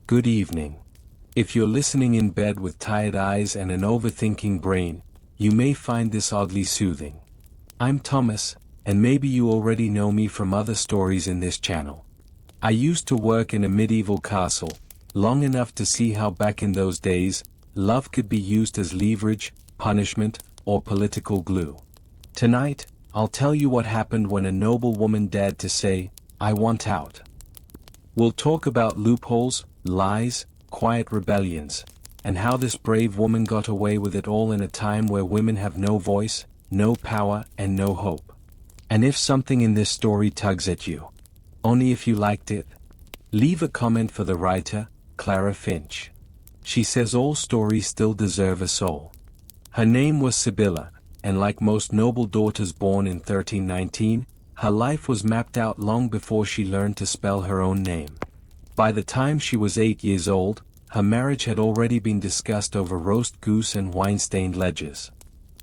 Good evening. If you're listening in bed with tired eyes and an overthinking brain, you may find this oddly soothing. I'm Thomas, and maybe you already know me from other stories in this channel. I used to work in a medieval castle, long enough to see how back in those days, love could be used as leverage, punishment, or political glue. Tonight, I'll tell you what happened when a noblewoman dared to say, "I want out." We'll talk about loopholes, lies, quiet rebellions, and how this brave woman got away with it all in a time where women have no voice, no power, and no hope. And if something in this story tugs at you, only if you liked it, leave a comment for the writer, Clara Finch. She says all stories still deserve a soul. Her name was Sibylla, and like most noble daughters born in 1319, her life was mapped out long before she learned to spell her own name. By the time she was 8 years old, her marriage had already been discussed over roast goose and wine-stained ledgers.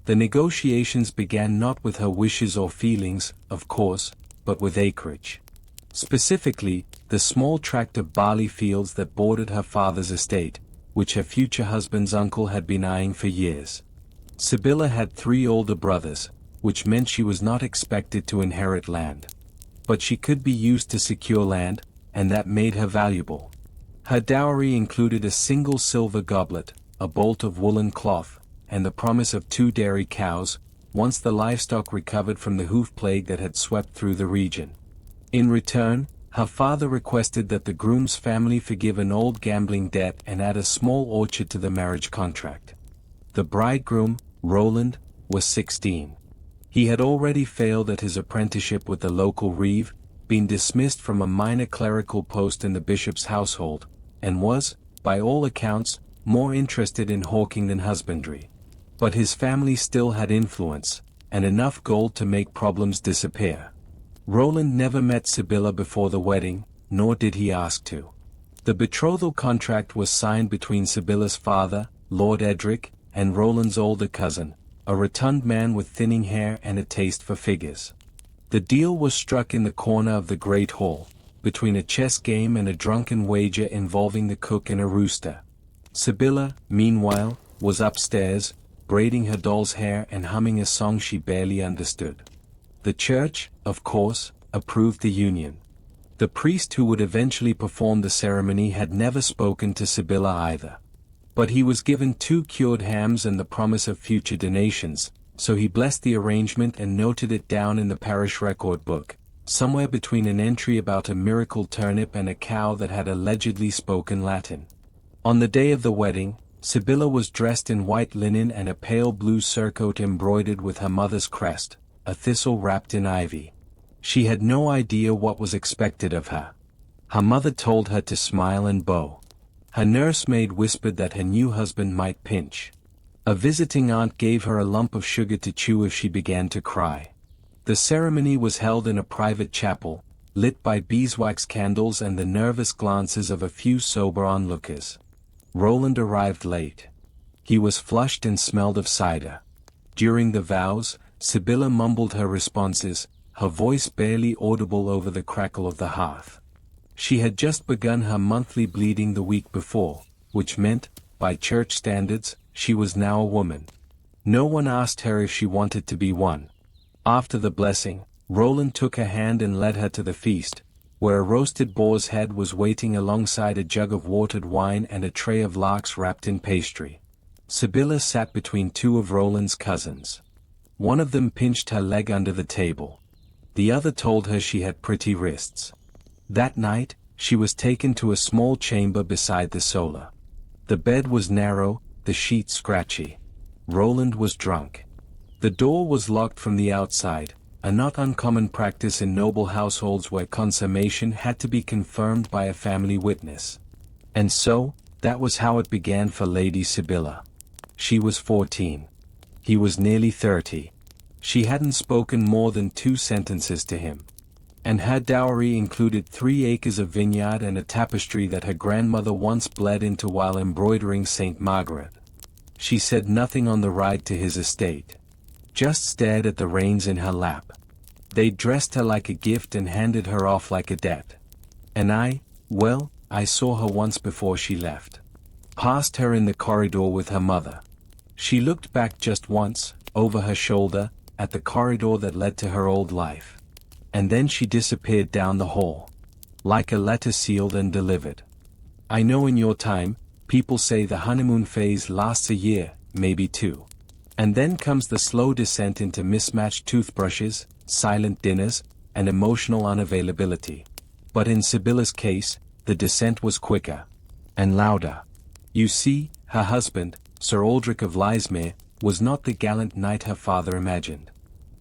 The negotiations began not with her wishes or feelings, of course, but with acreage. Specifically, the small tract of barley fields that bordered her father's estate, which her future husband's uncle had been eyeing for years. Sibylla had 3 older brothers, which meant she was not expected to inherit land. But she could be used to secure land, and that made her valuable. Her dowry included a single silver goblet, a bolt of woolen cloth, and the promise of 2 dairy cows, once the livestock recovered from the hoof plague that had swept through the region. In return, her father requested that the groom's family forgive an old gambling debt and add a small orchard to the marriage contract. The bridegroom, Roland, was 16. He had already failed at his apprenticeship with the local reeve, been dismissed from a minor clerical post in the bishop's household, and was, by all accounts, more interested in hawking than husbandry. But his family still had influence, and enough gold to make problems disappear. Roland never met Sibylla before the wedding, nor did he ask to. The betrothal contract was signed between Sibylla's father, Lord Edric, and Roland's older cousin, a rotund man with thinning hair and a taste for figures. The deal was struck in the corner of the great hall, between a chess game and a drunken wager involving the cook and a rooster. Sibylla, meanwhile, was upstairs, braiding her doll's hair and humming a song she barely understood. The church, of course, approved the union. The priest who would eventually perform the ceremony had never spoken to Sibylla either. But he was given 2 cured hams and the promise of future donations, so he blessed the arrangement and noted it down in the parish record book, somewhere between an entry about a miracle turnip and a cow that had allegedly spoken Latin. On the day of the wedding, Sibylla was dressed in white linen and a pale blue surcoat embroidered with her mother's crest, a thistle wrapped in ivy. She had no idea what was expected of her. Her mother told her to smile and bow. Her nursemaid whispered that her new husband might pinch. A visiting aunt gave her a lump of sugar to chew if she began to cry. The ceremony was held in a private chapel, lit by beeswax candles and the nervous glances of a few sober onlookers. Roland arrived late. He was flushed and smelled of cider. During the vows, Sibylla mumbled her responses, her voice barely audible over the crackle of the hearth. She had just begun her monthly bleeding the week before, which meant, by church standards, she was now a woman. No one asked her if she wanted to be one. After the blessing, Roland took her hand and led her to the feast, where a roasted boar's head was waiting alongside a jug of watered wine and a tray of larks wrapped in pastry. Sibylla sat between 2 of Roland's cousins. One of them pinched her leg under the table. The other told her she had pretty wrists. That night, she was taken to a small chamber beside the solar. The bed was narrow, the sheets scratchy. Roland was drunk. The door was locked from the outside, a not uncommon practice in noble households where consummation had to be confirmed by a family witness. And so, that was how it began for Lady Sibylla. She was 14. He was nearly 30. She hadn't spoken more than 2 sentences to him. And her dowry included 3 acres of vineyard and a tapestry that her grandmother once bled into while embroidering St. Margaret. She said nothing on the ride to his estate. Just stared at the reins in her lap. They dressed her like a gift and handed her off like a debt. And well, I saw her once before she left. Passed her in the corridor with her mother. She looked back just once, over her shoulder, at the corridor that led to her old life. And then she disappeared down the hall. Like a letter sealed and delivered. I know in your time, people say the honeymoon phase lasts a year, maybe two. And then comes the slow descent into mismatched toothbrushes, silent dinners, and emotional unavailability. But in Sibylla's case, the descent was quicker. And louder. You see, her husband, Sir Aldrich of Lismere, was not the gallant knight her father imagined.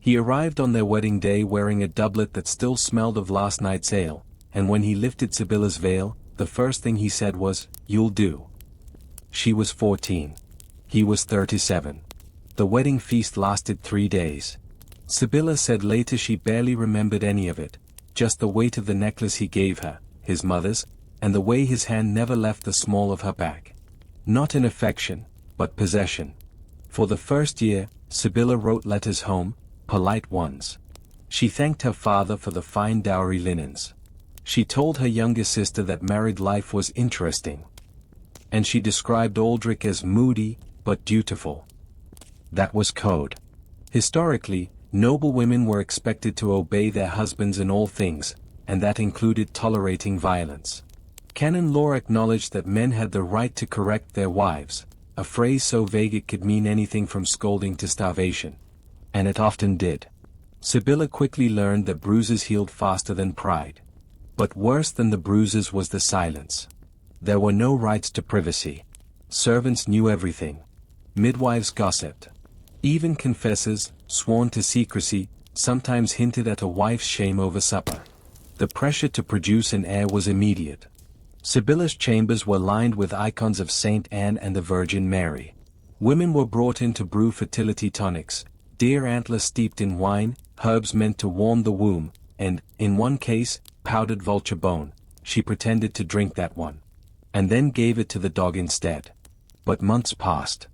He arrived on their wedding day wearing a doublet that still smelled of last night's ale, and when he lifted Sibylla's veil, the first thing he said was, "You'll do." She was 14. He was 37. The wedding feast lasted 3 days. Sibylla said later she barely remembered any of it, just the weight of the necklace he gave her, his mother's, and the way his hand never left the small of her back. Not in affection, but possession. For the first year, Sibylla wrote letters home, polite ones. She thanked her father for the fine dowry linens. She told her younger sister that married life was interesting. And she described Aldrich as moody, but dutiful. That was code. Historically, noblewomen were expected to obey their husbands in all things, and that included tolerating violence. Canon law acknowledged that men had the right to correct their wives, a phrase so vague it could mean anything from scolding to starvation. And it often did. Sibylla quickly learned that bruises healed faster than pride. But worse than the bruises was the silence. There were no rights to privacy. Servants knew everything. Midwives gossiped. Even confessors, sworn to secrecy, sometimes hinted at a wife's shame over supper. The pressure to produce an heir was immediate. Sibylla's chambers were lined with icons of Saint Anne and the Virgin Mary. Women were brought in to brew fertility tonics, deer antlers steeped in wine, herbs meant to warm the womb, and, in one case, powdered vulture bone. She pretended to drink that one. And then gave it to the dog instead. But months passed.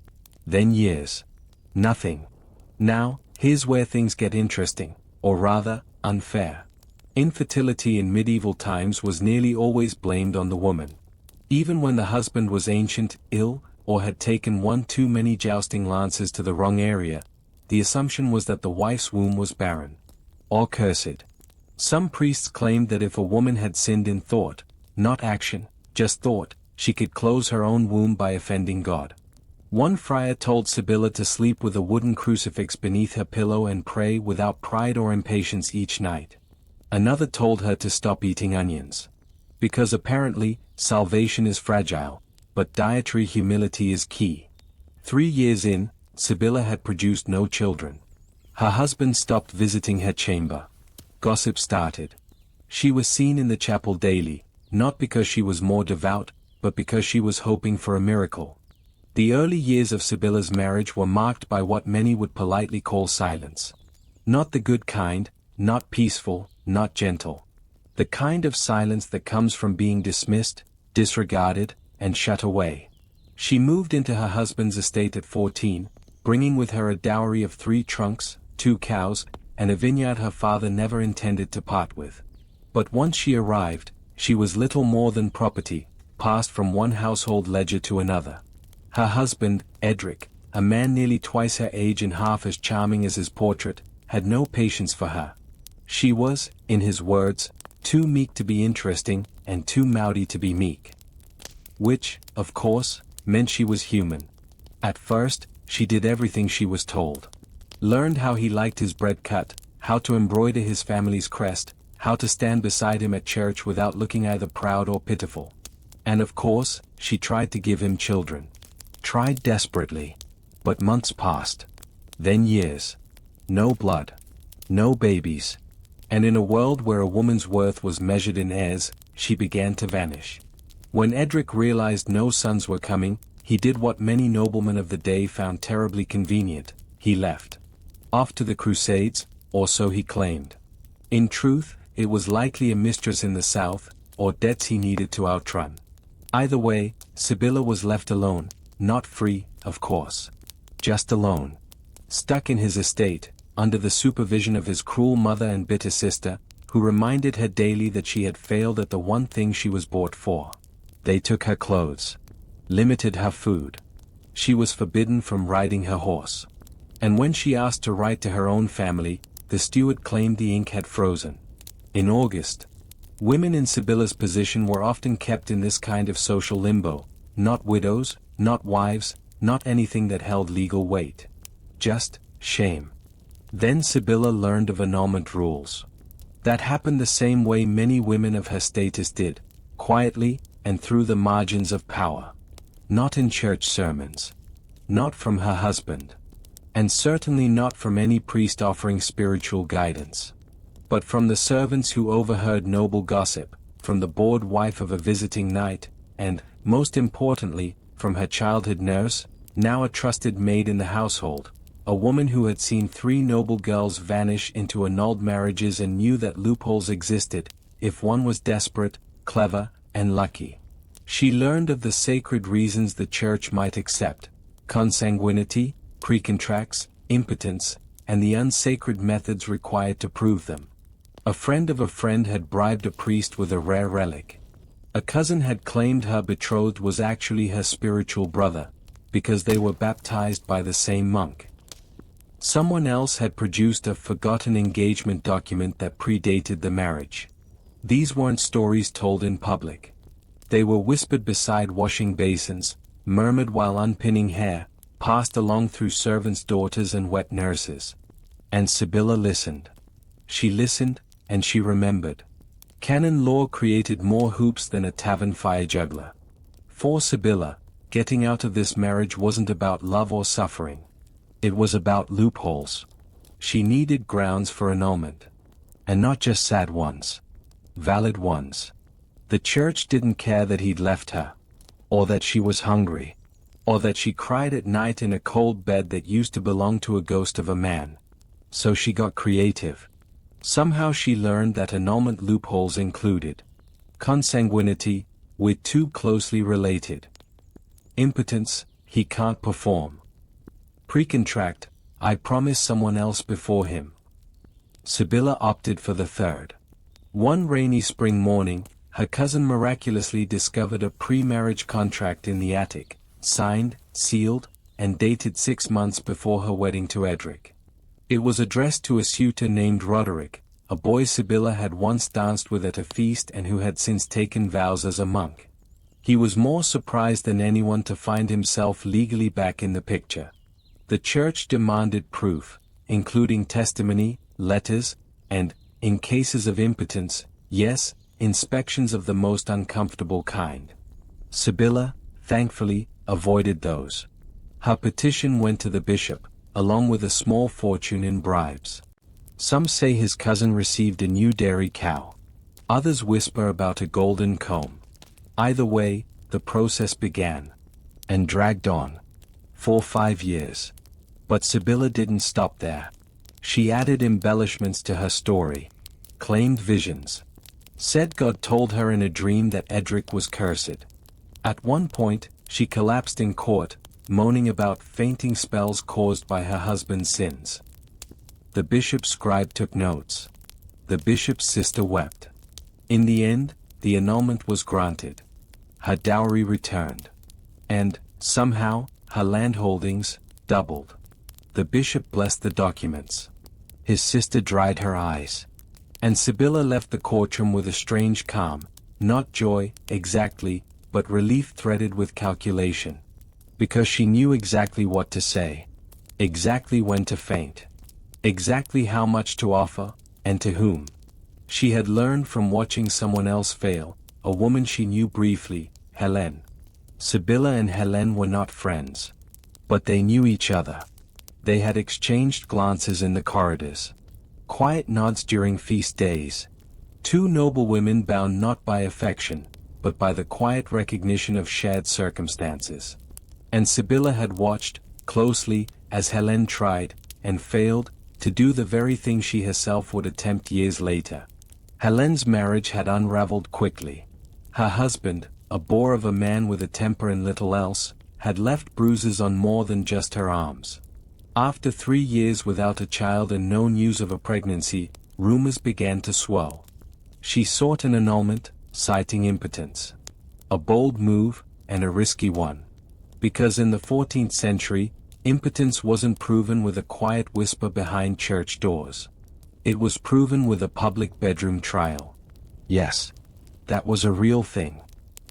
Then years. Nothing. Now, here's where things get interesting, or rather, unfair. Infertility in medieval times was nearly always blamed on the woman. Even when the husband was ancient, ill, or had taken one too many jousting lances to the wrong area, the assumption was that the wife's womb was barren. Or cursed. Some priests claimed that if a woman had sinned in thought, not action, just thought, she could close her own womb by offending God. One friar told Sibylla to sleep with a wooden crucifix beneath her pillow and pray without pride or impatience each night. Another told her to stop eating onions. Because apparently, salvation is fragile, but dietary humility is key. 3 years in, Sibylla had produced no children. Her husband stopped visiting her chamber. Gossip started. She was seen in the chapel daily, not because she was more devout, but because she was hoping for a miracle. The early years of Sibylla's marriage were marked by what many would politely call silence. Not the good kind, not peaceful, not gentle. The kind of silence that comes from being dismissed, disregarded, and shut away. She moved into her husband's estate at 14, bringing with her a dowry of 3 trunks, 2 cows, and a vineyard her father never intended to part with. But once she arrived, she was little more than property, passed from one household ledger to another. Her husband, Edric, a man nearly twice her age and half as charming as his portrait, had no patience for her. She was, in his words, too meek to be interesting, and too moody to be meek. Which, of course, meant she was human. At first, she did everything she was told. Learned how he liked his bread cut, how to embroider his family's crest, how to stand beside him at church without looking either proud or pitiful. And of course, she tried to give him children. Tried desperately. But months passed. Then years. No blood. No babies. And in a world where a woman's worth was measured in heirs, she began to vanish. When Edric realized no sons were coming, he did what many noblemen of the day found terribly convenient: he left. Off to the Crusades, or so he claimed. In truth, it was likely a mistress in the south, or debts he needed to outrun. Either way, Sibylla was left alone, not free, of course. Just alone. Stuck in his estate, under the supervision of his cruel mother and bitter sister, who reminded her daily that she had failed at the one thing she was bought for. They took her clothes, limited her food. She was forbidden from riding her horse. And when she asked to write to her own family, the steward claimed the ink had frozen. In August, women in Sibylla's position were often kept in this kind of social limbo, not widows, not wives, not anything that held legal weight. Just shame. Then Sibylla learned of annulment rules. That happened the same way many women of her status did, quietly, and through the margins of power. Not in church sermons. Not from her husband. And certainly not from any priest offering spiritual guidance. But from the servants who overheard noble gossip, from the bored wife of a visiting knight, and, most importantly, from her childhood nurse, now a trusted maid in the household, a woman who had seen 3 noble girls vanish into annulled marriages and knew that loopholes existed, if one was desperate, clever, and lucky. She learned of the sacred reasons the church might accept: consanguinity, precontracts, impotence, and the unsacred methods required to prove them. A friend of a friend had bribed a priest with a rare relic. A cousin had claimed her betrothed was actually her spiritual brother, because they were baptized by the same monk. Someone else had produced a forgotten engagement document that predated the marriage. These weren't stories told in public. They were whispered beside washing basins, murmured while unpinning hair, passed along through servants' daughters and wet nurses. And Sibylla listened. She listened, and she remembered. Canon law created more hoops than a tavern fire juggler. For Sibylla, getting out of this marriage wasn't about love or suffering. It was about loopholes. She needed grounds for annulment. And not just sad ones. Valid ones. The church didn't care that he'd left her. Or that she was hungry. Or that she cried at night in a cold bed that used to belong to a ghost of a man. So she got creative. Somehow she learned that annulment loopholes included consanguinity, we're too closely related. Impotence, he can't perform. Precontract, I promised someone else before him. Sibylla opted for the third. One rainy spring morning, her cousin miraculously discovered a pre-marriage contract in the attic, signed, sealed, and dated 6 months before her wedding to Edric. It was addressed to a suitor named Roderick, a boy Sibylla had once danced with at a feast and who had since taken vows as a monk. He was more surprised than anyone to find himself legally back in the picture. The church demanded proof, including testimony, letters, and, in cases of impotence, yes, inspections of the most uncomfortable kind. Sibylla, thankfully, avoided those. Her petition went to the bishop, along with a small fortune in bribes. Some say his cousin received a new dairy cow. Others whisper about a golden comb. Either way, the process began. And dragged on. For 5 years. But Sibylla didn't stop there. She added embellishments to her story. Claimed visions. Said God told her in a dream that Edric was cursed. At one point, she collapsed in court, moaning about fainting spells caused by her husband's sins. The bishop's scribe took notes. The bishop's sister wept. In the end, the annulment was granted. Her dowry returned. And, somehow, her landholdings doubled. The bishop blessed the documents. His sister dried her eyes. And Sibylla left the courtroom with a strange calm, not joy, exactly, but relief threaded with calculation. Because she knew exactly what to say. Exactly when to faint. Exactly how much to offer, and to whom. She had learned from watching someone else fail, a woman she knew briefly, Helene. Sibylla and Helene were not friends. But they knew each other. They had exchanged glances in the corridors. Quiet nods during feast days. 2 noble women bound not by affection, but by the quiet recognition of shared circumstances. And Sibylla had watched, closely, as Helene tried, and failed, to do the very thing she herself would attempt years later. Helene's marriage had unraveled quickly. Her husband, a bore of a man with a temper and little else, had left bruises on more than just her arms. After 3 years without a child and no news of a pregnancy, rumors began to swirl. She sought an annulment, citing impotence. A bold move, and a risky one. Because in the 14th century, impotence wasn't proven with a quiet whisper behind church doors. It was proven with a public bedroom trial. Yes, that was a real thing.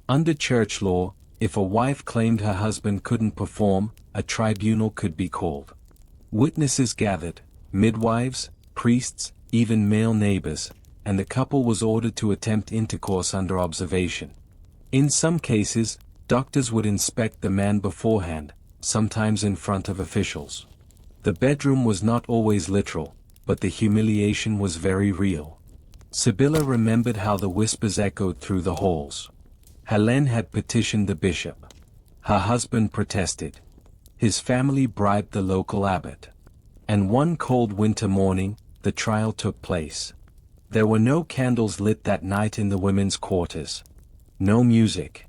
Under church law, if a wife claimed her husband couldn't perform, a tribunal could be called. Witnesses gathered, midwives, priests, even male neighbors, and the couple was ordered to attempt intercourse under observation. In some cases, doctors would inspect the man beforehand, sometimes in front of officials. The bedroom was not always literal, but the humiliation was very real. Sibylla remembered how the whispers echoed through the halls. Helene had petitioned the bishop. Her husband protested. His family bribed the local abbot. And one cold winter morning, the trial took place. There were no candles lit that night in the women's quarters. No music.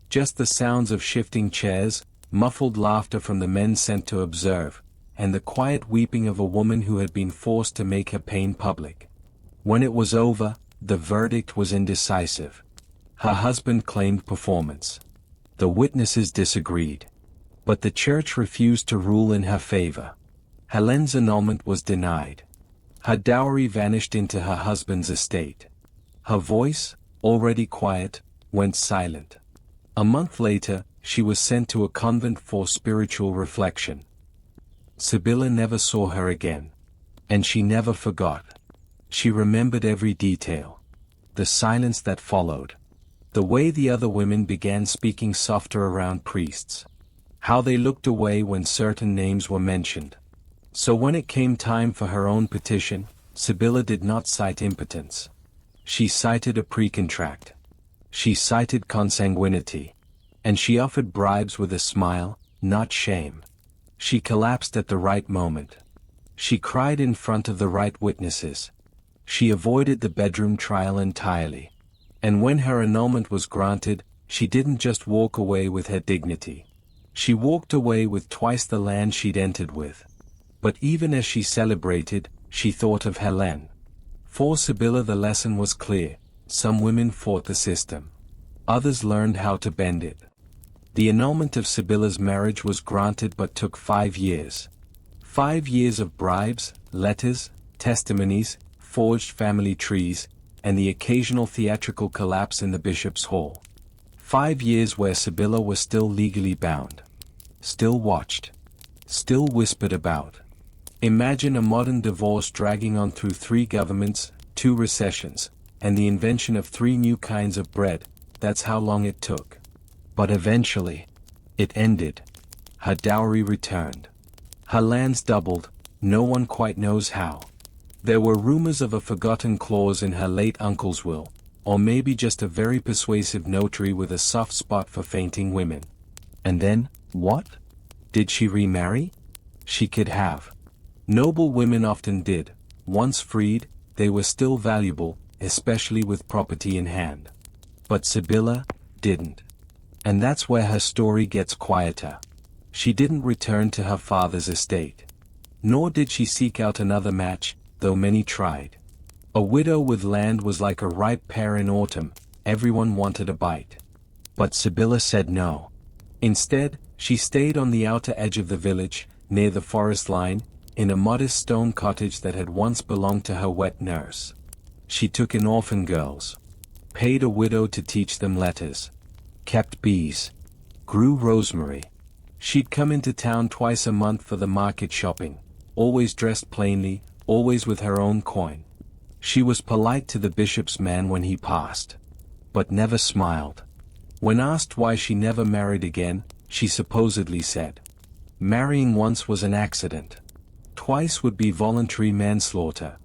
Just the sounds of shifting chairs, muffled laughter from the men sent to observe, and the quiet weeping of a woman who had been forced to make her pain public. When it was over, the verdict was indecisive. Her husband claimed performance. The witnesses disagreed. But the church refused to rule in her favor. Helene's annulment was denied. Her dowry vanished into her husband's estate. Her voice, already quiet, went silent. A month later, she was sent to a convent for spiritual reflection. Sibylla never saw her again. And she never forgot. She remembered every detail. The silence that followed. The way the other women began speaking softer around priests. How they looked away when certain names were mentioned. So when it came time for her own petition, Sibylla did not cite impotence. She cited a precontract. She cited consanguinity. And she offered bribes with a smile, not shame. She collapsed at the right moment. She cried in front of the right witnesses. She avoided the bedroom trial entirely. And when her annulment was granted, she didn't just walk away with her dignity. She walked away with twice the land she'd entered with. But even as she celebrated, she thought of Helene. For Sibylla the lesson was clear: some women fought the system. Others learned how to bend it. The annulment of Sibylla's marriage was granted but took 5 years. 5 years of bribes, letters, testimonies, forged family trees, and the occasional theatrical collapse in the bishop's hall. 5 years where Sibylla was still legally bound. Still watched. Still whispered about. Imagine a modern divorce dragging on through 3 governments, 2 recessions, and the invention of 3 new kinds of bread. That's how long it took. But eventually, it ended. Her dowry returned. Her lands doubled, no one quite knows how. There were rumors of a forgotten clause in her late uncle's will, or maybe just a very persuasive notary with a soft spot for fainting women. And then, what? Did she remarry? She could have. Noble women often did. Once freed, they were still valuable, especially with property in hand. But Sibylla didn't. And that's where her story gets quieter. She didn't return to her father's estate. Nor did she seek out another match, though many tried. A widow with land was like a ripe pear in autumn, everyone wanted a bite. But Sibylla said no. Instead, she stayed on the outer edge of the village, near the forest line, in a modest stone cottage that had once belonged to her wet nurse. She took in orphan girls. Paid a widow to teach them letters. Kept bees. Grew rosemary. She'd come into town twice a month for the market shopping, always dressed plainly, always with her own coin. She was polite to the bishop's man when he passed. But never smiled. When asked why she never married again, she supposedly said, "Marrying once was an accident. Twice would be voluntary manslaughter."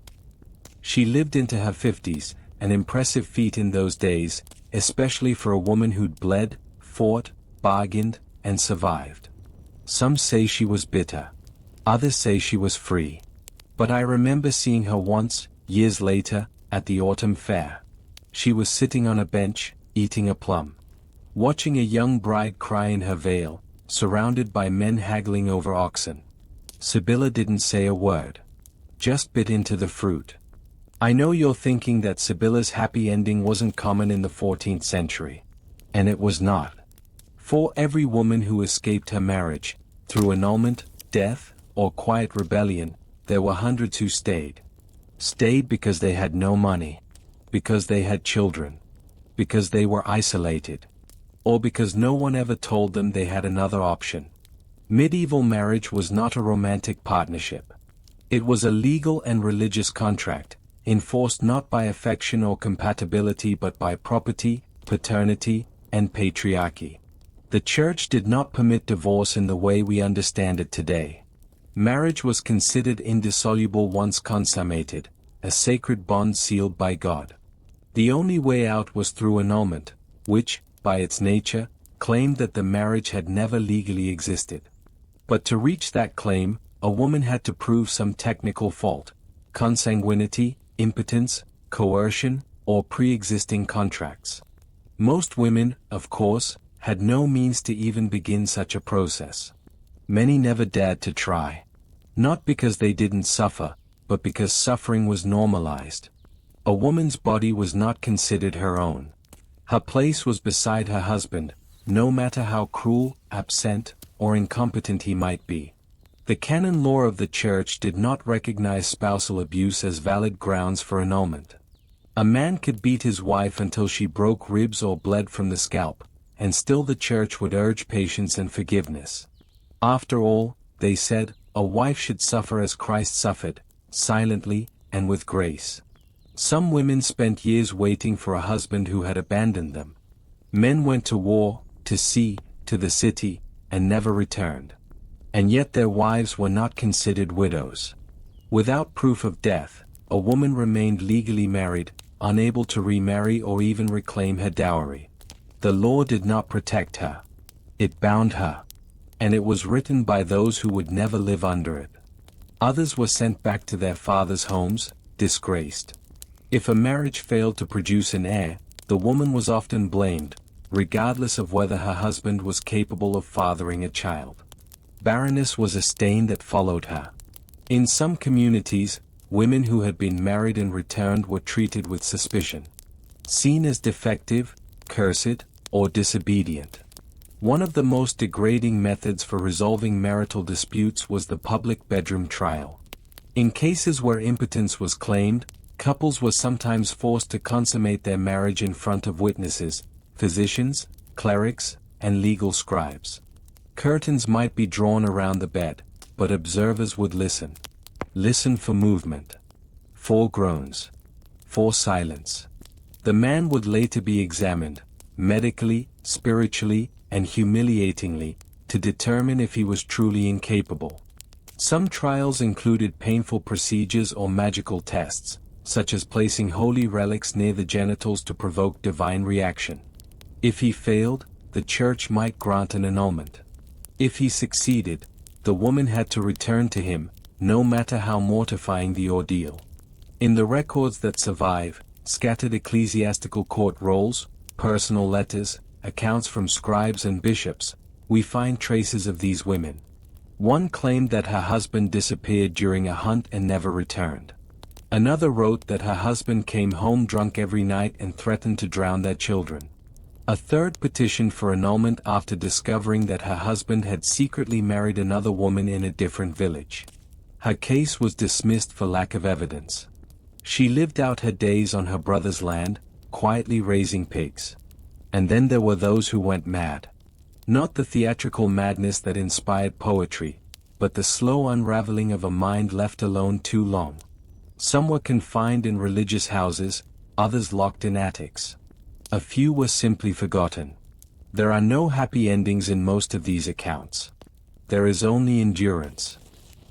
She lived into her 50s, an impressive feat in those days, especially for a woman who'd bled, fought, bargained, and survived. Some say she was bitter. Others say she was free. But I remember seeing her once, years later, at the autumn fair. She was sitting on a bench, eating a plum. Watching a young bride cry in her veil, surrounded by men haggling over oxen. Sibylla didn't say a word. Just bit into the fruit. I know you're thinking that Sibylla's happy ending wasn't common in the 14th century. And it was not. For every woman who escaped her marriage, through annulment, death, or quiet rebellion, there were hundreds who stayed. Stayed because they had no money, because they had children, because they were isolated, or because no one ever told them they had another option. Medieval marriage was not a romantic partnership. It was a legal and religious contract, enforced not by affection or compatibility but by property, paternity, and patriarchy. The Church did not permit divorce in the way we understand it today. Marriage was considered indissoluble once consummated, a sacred bond sealed by God. The only way out was through annulment, which, by its nature, claimed that the marriage had never legally existed. But to reach that claim, a woman had to prove some technical fault, consanguinity, impotence, coercion, or pre-existing contracts. Most women, of course, had no means to even begin such a process. Many never dared to try. Not because they didn't suffer, but because suffering was normalized. A woman's body was not considered her own. Her place was beside her husband, no matter how cruel, absent, or incompetent he might be. The canon law of the Church did not recognize spousal abuse as valid grounds for annulment. A man could beat his wife until she broke ribs or bled from the scalp, and still the Church would urge patience and forgiveness. After all, they said, a wife should suffer as Christ suffered, silently, and with grace. Some women spent years waiting for a husband who had abandoned them. Men went to war, to sea, to the city, and never returned. And yet their wives were not considered widows. Without proof of death, a woman remained legally married, unable to remarry or even reclaim her dowry. The law did not protect her. It bound her. And it was written by those who would never live under it. Others were sent back to their fathers' homes, disgraced. If a marriage failed to produce an heir, the woman was often blamed, regardless of whether her husband was capable of fathering a child. Barrenness was a stain that followed her. In some communities, women who had been married and returned were treated with suspicion, seen as defective, cursed, or disobedient. One of the most degrading methods for resolving marital disputes was the public bedroom trial. In cases where impotence was claimed, couples were sometimes forced to consummate their marriage in front of witnesses, physicians, clerics, and legal scribes. Curtains might be drawn around the bed, but observers would listen. Listen for movement. For groans. For silence. The man would later be examined, medically, spiritually, and humiliatingly, to determine if he was truly incapable. Some trials included painful procedures or magical tests, such as placing holy relics near the genitals to provoke divine reaction. If he failed, the Church might grant an annulment. If he succeeded, the woman had to return to him, no matter how mortifying the ordeal. In the records that survive, scattered ecclesiastical court rolls, personal letters, accounts from scribes and bishops, we find traces of these women. One claimed that her husband disappeared during a hunt and never returned. Another wrote that her husband came home drunk every night and threatened to drown their children. A third petitioned for annulment after discovering that her husband had secretly married another woman in a different village. Her case was dismissed for lack of evidence. She lived out her days on her brother's land, quietly raising pigs. And then there were those who went mad. Not the theatrical madness that inspired poetry, but the slow unraveling of a mind left alone too long. Some were confined in religious houses, others locked in attics. A few were simply forgotten. There are no happy endings in most of these accounts. There is only endurance.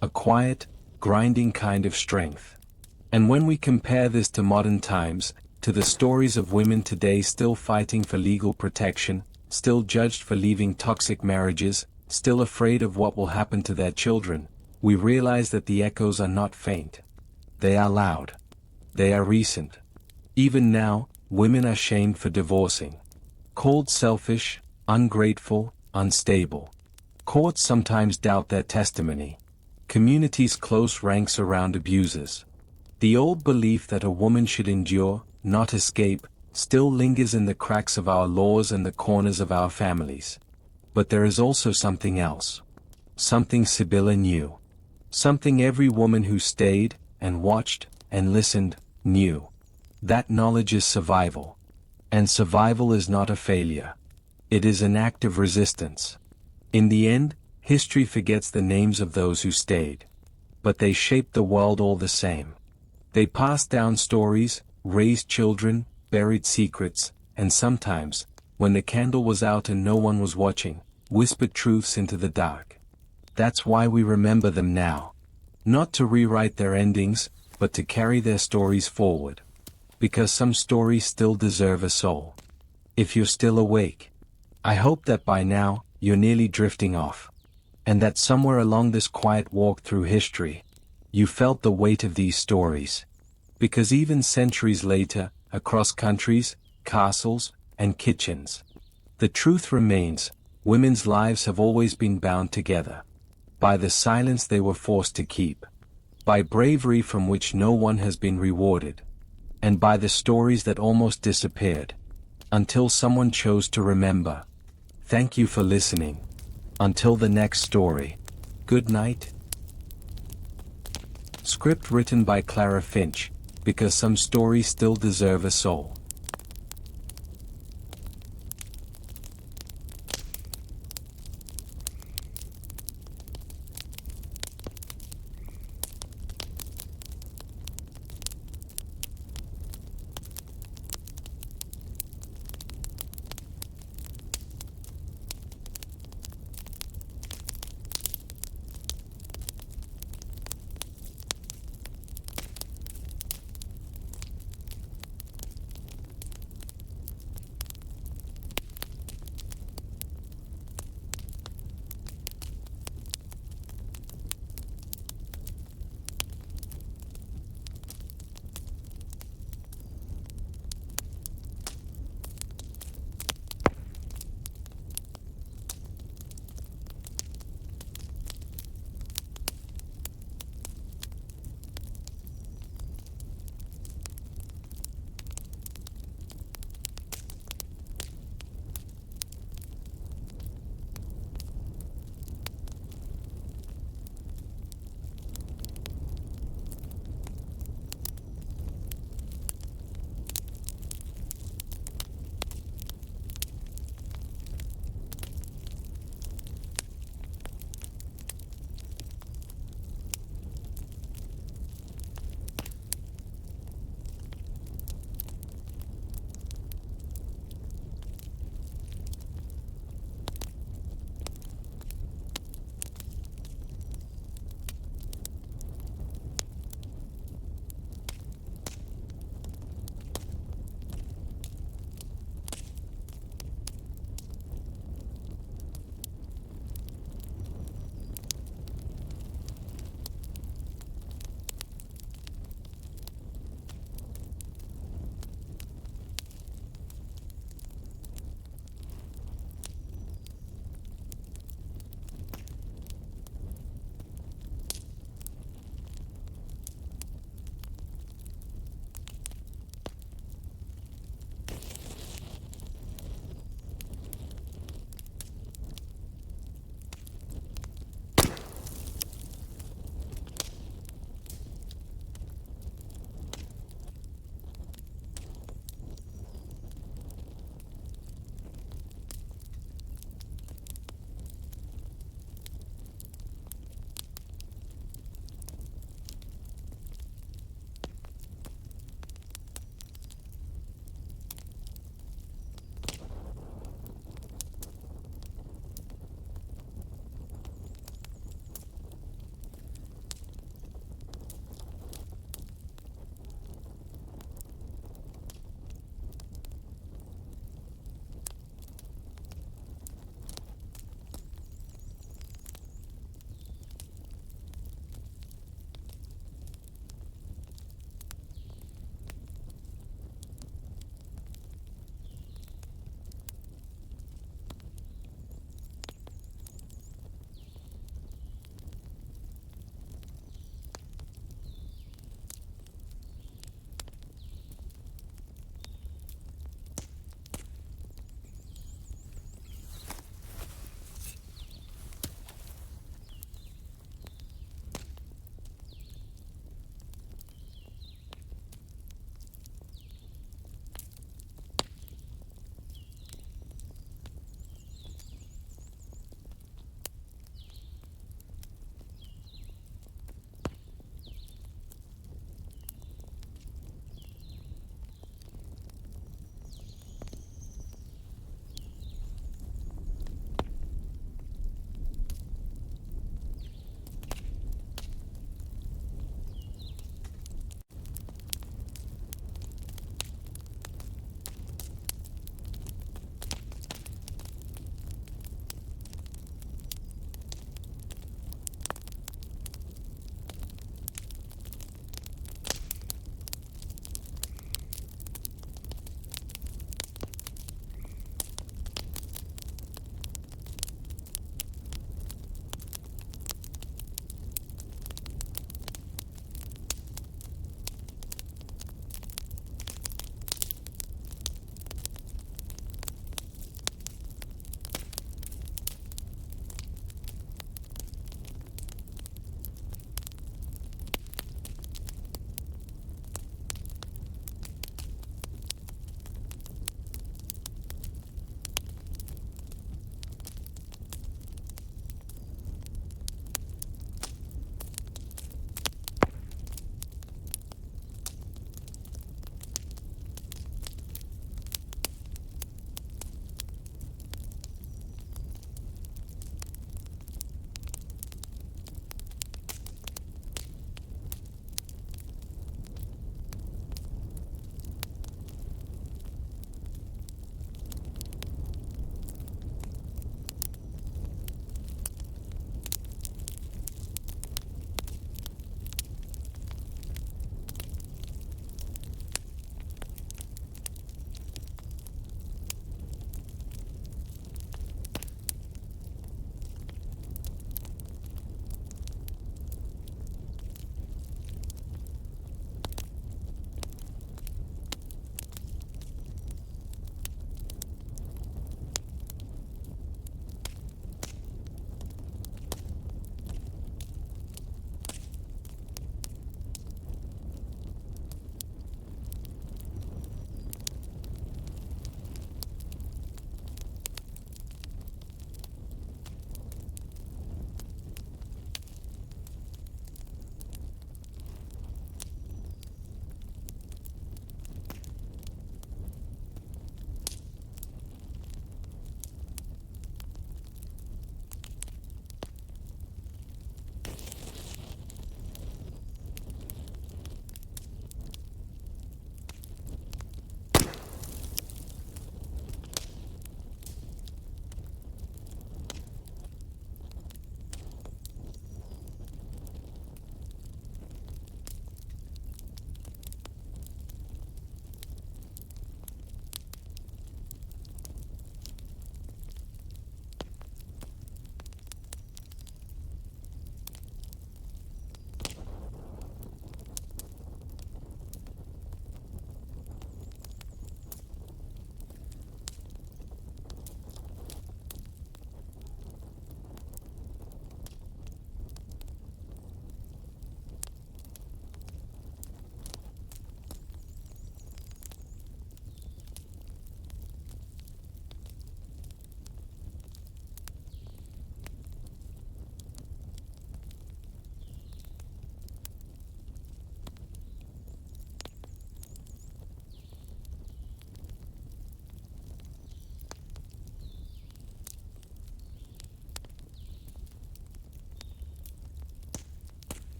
A quiet, grinding kind of strength. And when we compare this to modern times, to the stories of women today still fighting for legal protection, still judged for leaving toxic marriages, still afraid of what will happen to their children, we realize that the echoes are not faint. They are loud. They are recent. Even now, women are shamed for divorcing. Called selfish, ungrateful, unstable. Courts sometimes doubt their testimony. Communities close ranks around abusers. The old belief that a woman should endure, not escape, still lingers in the cracks of our laws and the corners of our families. But there is also something else. Something Sibylla knew. Something every woman who stayed, and watched, and listened, knew. That knowledge is survival. And survival is not a failure. It is an act of resistance. In the end, history forgets the names of those who stayed. But they shaped the world all the same. They passed down stories, raised children, buried secrets, and sometimes, when the candle was out and no one was watching, whispered truths into the dark. That's why we remember them now. Not to rewrite their endings, but to carry their stories forward. Because some stories still deserve a soul. If you're still awake, I hope that by now, you're nearly drifting off. And that somewhere along this quiet walk through history, you felt the weight of these stories. Because even centuries later, across countries, castles, and kitchens, the truth remains, women's lives have always been bound together. By the silence they were forced to keep. By bravery from which no one has been rewarded. And by the stories that almost disappeared. Until someone chose to remember. Thank you for listening. Until the next story. Good night. Script written by Clara Finch, because some stories still deserve a soul.